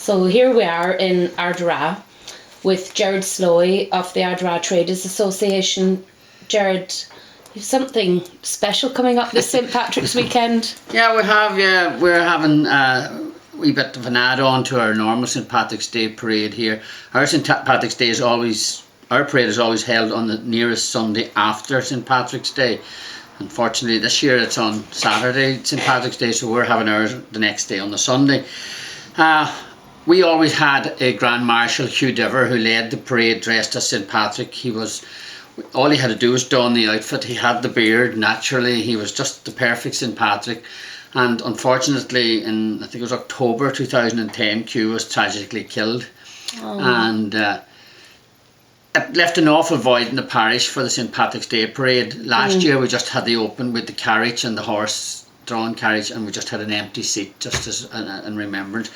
So here we are in Ardara with Gerard Slowey of the Ardara Traders Association. Gerard, you've something special coming up this St. Patrick's weekend. Yeah, we have. Yeah, we're having a wee bit of an add-on to our normal St. Patrick's Day parade here. Our St. Patrick's Day is always, our parade is always held on the nearest Sunday after St. Patrick's Day. Unfortunately, this year it's on Saturday, St. Patrick's Day, so we're having ours the next day on the Sunday. We always had a Grand Marshal, Hugh Diver, who led the parade dressed as St. Patrick. All he had to do was don the outfit. He had the beard naturally. He was just the perfect St. Patrick. And unfortunately, in I think it was October 2010, Hugh was tragically killed. And it left an awful void in the parish for the St. Patrick's Day parade. Last year we just had the open with the carriage and the horse-drawn carriage, and we just had an empty seat just as in remembrance.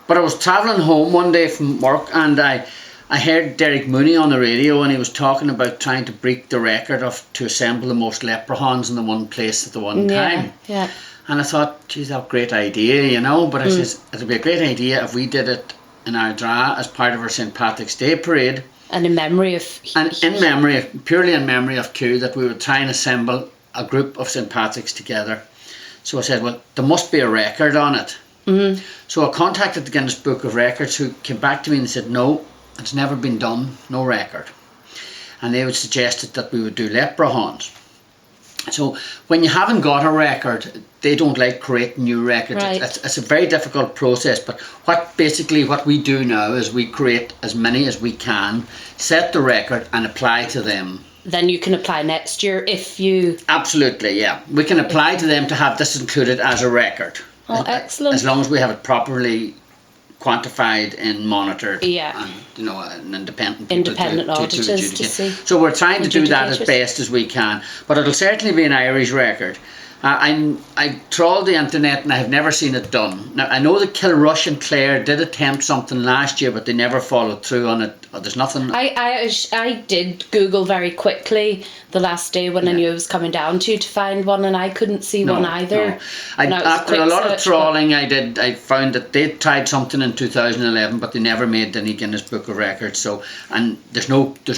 But I was travelling home one day from work, and I heard Derek Mooney on the radio, and he was talking about trying to break the record to assemble the most leprechauns in the one place at the one time. Yeah. And I thought, geez, that's a great idea, you know. But I says, it'd be a great idea if we did it in Ardara as part of our St. Patrick's Day parade. And in memory of... purely in memory of Q, that we would try and assemble a group of St. Patrick's together. So I said, well, there must be a record on it. So I contacted the Guinness Book of Records, who came back to me and said, no, it's never been done, no record. And they would suggested that we would do leprechauns. So when you haven't got a record, they don't like creating new records. Right. It's a very difficult process, but what we do now is we create as many as we can, set the record and apply to them. Then you can apply next year if you... Absolutely, yeah. We can apply to them to have this included as a record. Oh, excellent. As long as we have it properly quantified and monitored. Yeah. And, you know, an independent auditors to see. So we're trying to do that as best as we can. But it'll certainly be an Irish record. I trawled the internet and I have never seen it done. Now, I know that Kilrush and Clare did attempt something last year, but they never followed through on it. There's nothing... I did Google very quickly the last day when I knew I was coming down to find one, and I couldn't see one either. No. After a lot of trawling, I found that they tried something in 2011, but they never made any Guinness Book of Records. So, and there's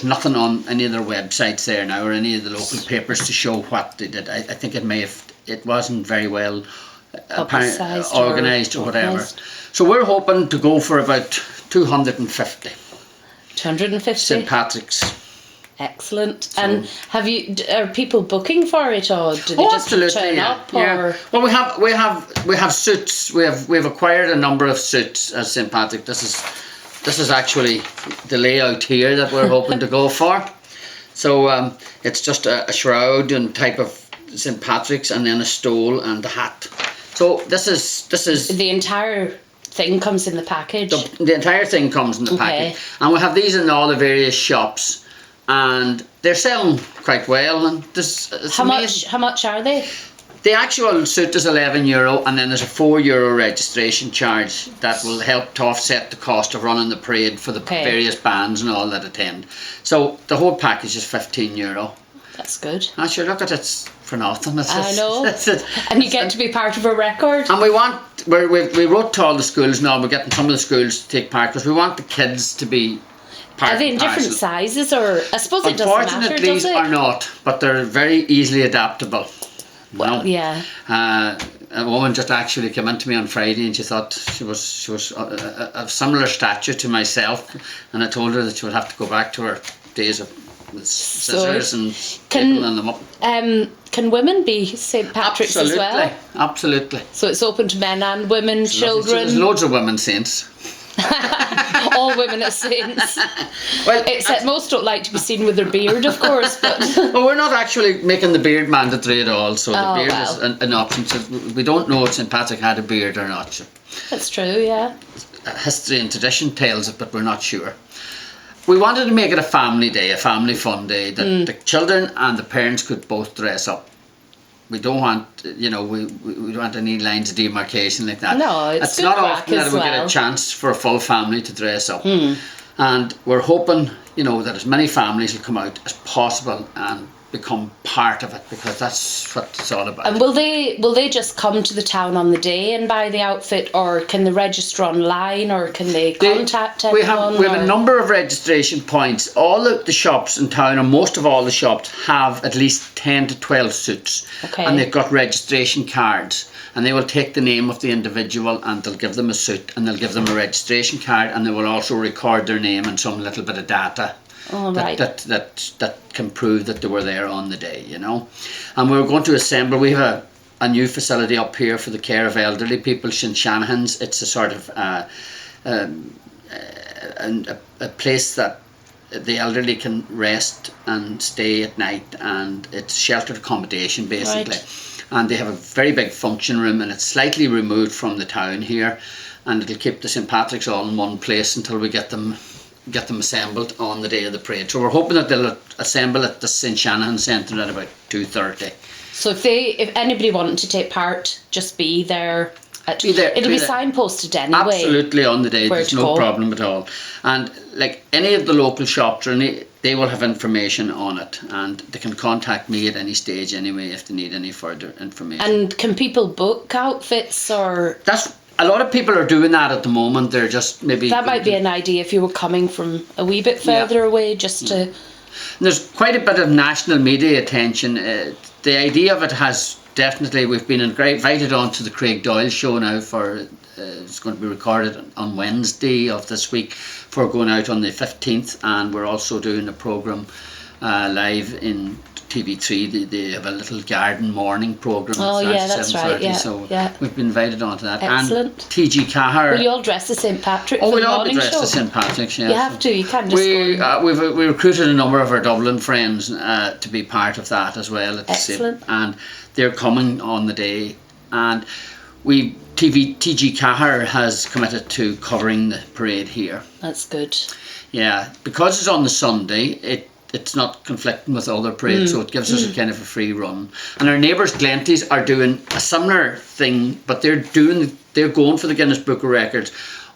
nothing on any of their websites there now, or any of the local papers to show what they did. I think it wasn't very well organised or whatever. So we're hoping to go for about 250. 250? St. Patrick's. Excellent. So, and are people booking for it, or do they just turn up? Or? Well, we have suits. We've acquired a number of suits as St. Patrick. This is actually the layout here that we're hoping to go for. So it's just a shroud and type of St. Patrick's, and then a stole and a hat. So this is the entire thing comes in the package. The entire thing comes in the package, and we have these in all the various shops, and they're selling quite well. And how much are they? The actual suit is €11, and then there's a €4 registration charge that will help to offset the cost of running the parade for the various bands and all that attend. So the whole package is €15. That's good. I sure look at it for nothing. I know. And you get to be part of a record. And we wrote to all the schools now. We're getting some of the schools to take part because we want the kids to be part. Are they in different sizes, or I suppose it doesn't matter, does it? Unfortunately, these are not, but they're very easily adaptable. Well, yeah. A woman just actually came in to me on Friday, and she thought she was of similar stature to myself, and I told her that she would have to go back to her days of scissors and stapling them up. Can women be St. Patrick's as well? Absolutely. So it's open to men and women, children. There's loads of women saints. All women are saints. Well, except most don't like to be seen with their beard, of course. But well, we're not actually making the beard mandatory at all. So the beard is an option. So we don't know if St. Patrick had a beard or not. That's true, yeah. History and tradition tells it, but we're not sure. We wanted to make it a family day, a family fun day, that the children and the parents could both dress up. We don't want, we don't want any lines of demarcation like that. No, it's not often that we get a chance for a full family to dress up. And we're hoping, that as many families will come out as possible and become part of it, because that's what it's all about. And will they just come to the town on the day and buy the outfit, or can they register online, or can they contact anyone? We have a number of registration points. All of the shops in town, or most of all the shops, have at least 10 to 12 suits. Okay. And they've got registration cards. And they will take the name of the individual and they'll give them a suit and they'll give them a registration card, and they will also record their name and some little bit of data. Oh, right. that can prove that they were there on the day, you know. And we're going to assemble. We have a new facility up here for the care of elderly people, St Shanahan's. It's a sort of a place that the elderly can rest and stay at night, and it's sheltered accommodation basically. Right. And they have a very big function room, and it's slightly removed from the town here, and it'll keep the St Patrick's all in one place until we get them assembled on the day of the parade. So we're hoping that they'll assemble at the St Shanahan Centre at about 2:30. So if anybody wanted to take part, just be there. It'll be signposted anyway. Absolutely, on the day. There's no problem at all. And like any of the local shops, they will have information on it, and they can contact me at any stage anyway if they need any further information. And can people book outfits, or? A lot of people are doing that at the moment. They're just maybe... That might be an idea if you were coming from a wee bit further away, just to... And there's quite a bit of national media attention. The idea of it has definitely... We've been invited on to the Craig Doyle show now for... it's going to be recorded on Wednesday of this week for going out on the 15th, and we're also doing a programme live in TV3. They have a little garden morning programme. Oh yeah, that's right. Yeah, so yeah. we've been invited onto that. Excellent. And TG Cahir. Will you all dress as St Patrick? Oh, for we'll the all be morning dressed show? as St Patrick's. Yeah. You have to. You can't just go. We recruited a number of our Dublin friends to be part of that as well. Excellent. And they're coming on the day, and TG Cahir has committed to covering the parade here. That's good. Yeah, because it's on the Sunday, it's not conflicting with other parades, so it gives us a kind of a free run. And our neighbours Glenties are doing a similar thing, but they're going for the Guinness Book of Records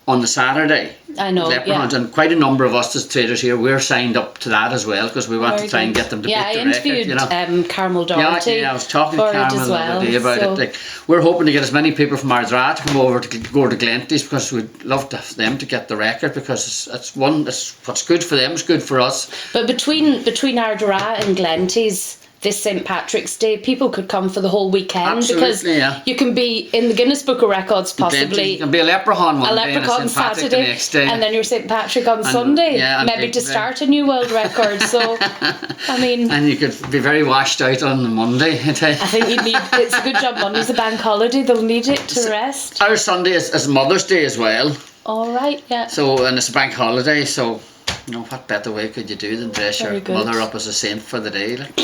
on the Saturday. I know, Leprechaun, and quite a number of us as traders here, we're signed up to that as well, because we want to try and get them to beat the record. Yeah, I interviewed Carmel Doherty. Yeah, I was talking to Carmel the other day about it. Like, we're hoping to get as many people from Ardara to come over to go to Glenties, because we'd love to have them to get the record, because it's what's good for them is good for us. But between Ardara and Glenties, this St Patrick's Day, people could come for the whole weekend. Absolutely, because you can be in the Guinness Book of Records possibly. You can be a leprechaun one day and a leprechaun St Patrick Saturday, the next day. and then you're St Patrick on Sunday. Yeah, maybe to start a new world record. So, I mean, and you could be very washed out on the Monday. I think it's a good job Monday's a bank holiday. They'll need it to rest. Our Sunday is Mother's Day as well. All right, yeah. So, and it's a bank holiday, so what better way could you do than dress Very your good. mother up as a saint for the day? Like.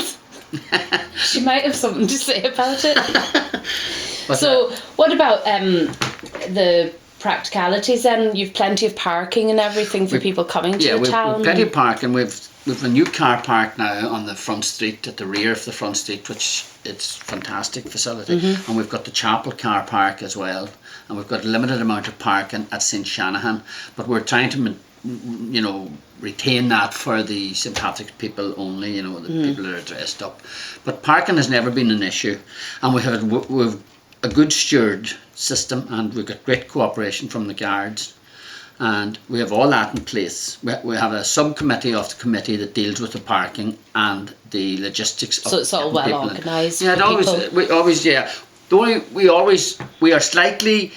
She might have something to say about it. So, what about the practicalities then? You've plenty of parking and everything for people coming to the town. Yeah, we've plenty of parking. We've a new car park now on the front street, at the rear of the front street, which it's a fantastic facility. And we've got the chapel car park as well. And we've got a limited amount of parking at St Shanahan, but we're trying to retain that for the St Patrick's people only, the people that are dressed up. But parking has never been an issue, and we've a good steward system, and we've got great cooperation from the guards, and we have all that in place. We have a subcommittee of the committee that deals with the parking and the logistics of so it's all well organised. Yeah, we are slightly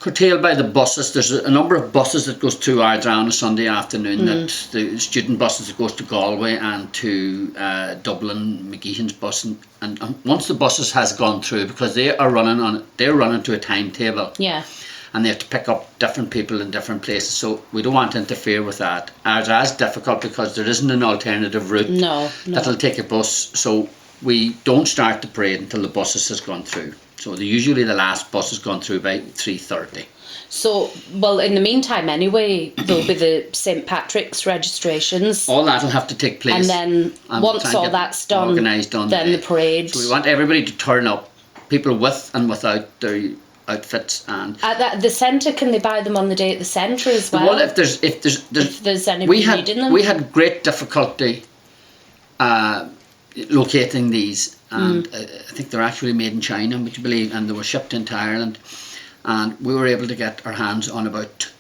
curtailed by the buses. There's a number of buses that goes through Ardara on a Sunday afternoon, that the student buses that goes to Galway and to Dublin, McGeehan's bus, and once the buses has gone through, because they're running to a timetable. Yeah. And they have to pick up different people in different places, so we don't want to interfere with that. Ardara is difficult because there isn't an alternative route that'll take a bus, so we don't start the parade until the buses has gone through. So usually the last bus has gone through by 3:30. So, well, in the meantime anyway, there'll be the St Patrick's registrations. All that'll have to take place. And then once all that's done, organised on then the parade. So we want everybody to turn up, people with and without their outfits. And at the centre, can they buy them on the day at the centre as well? Well, if there's anybody needing them. We had great difficulty locating these, and I think they're actually made in China, would you believe, and they were shipped into Ireland, and we were able to get our hands on about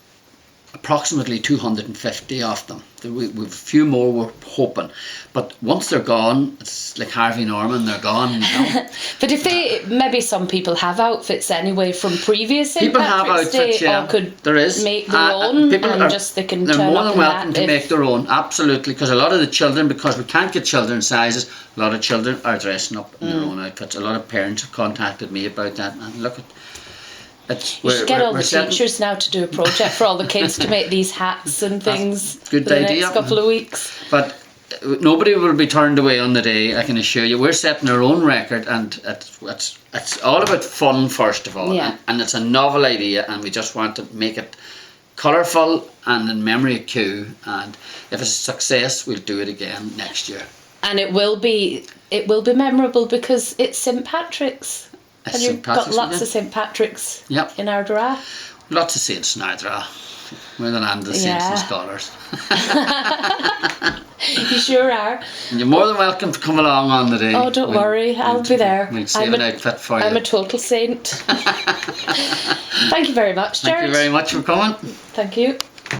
approximately 250 of them. We've a few more we're hoping, but once they're gone, it's like Harvey Norman, they're gone. But if maybe some people have outfits anyway from previous St. People have Patrick's outfits, Day, yeah. or could there is. make their own, people and are, just they can they're turn more up than in welcome that to if- make their own, absolutely, because a lot of the children, because we can't get children's sizes, a lot of children are dressing up in their own outfits. A lot of parents have contacted me about that, and look at you should get all the teachers now to do a project for all the kids to make these hats and things good for the idea. next couple of weeks. But nobody will be turned away on the day, I can assure you. We're setting our own record, and it's all about fun first of all, Yeah. and it's a novel idea, and we just want to make it colourful and in memory of Q, and if it's a success, we'll do it again next year. And it will be memorable because it's St. Patrick's. It's And you've St. Patrick's got lots again. of St. Patrick's Yep. in Ardara. Lots of saints in Ardara. We're the land of saints and scholars. You sure are. And you're more than welcome to come along on the day. Oh, don't worry, I'll be there. We'll save an outfit for you. I'm a total saint. Thank you very much, Gerard. Thank you very much for coming. Thank you.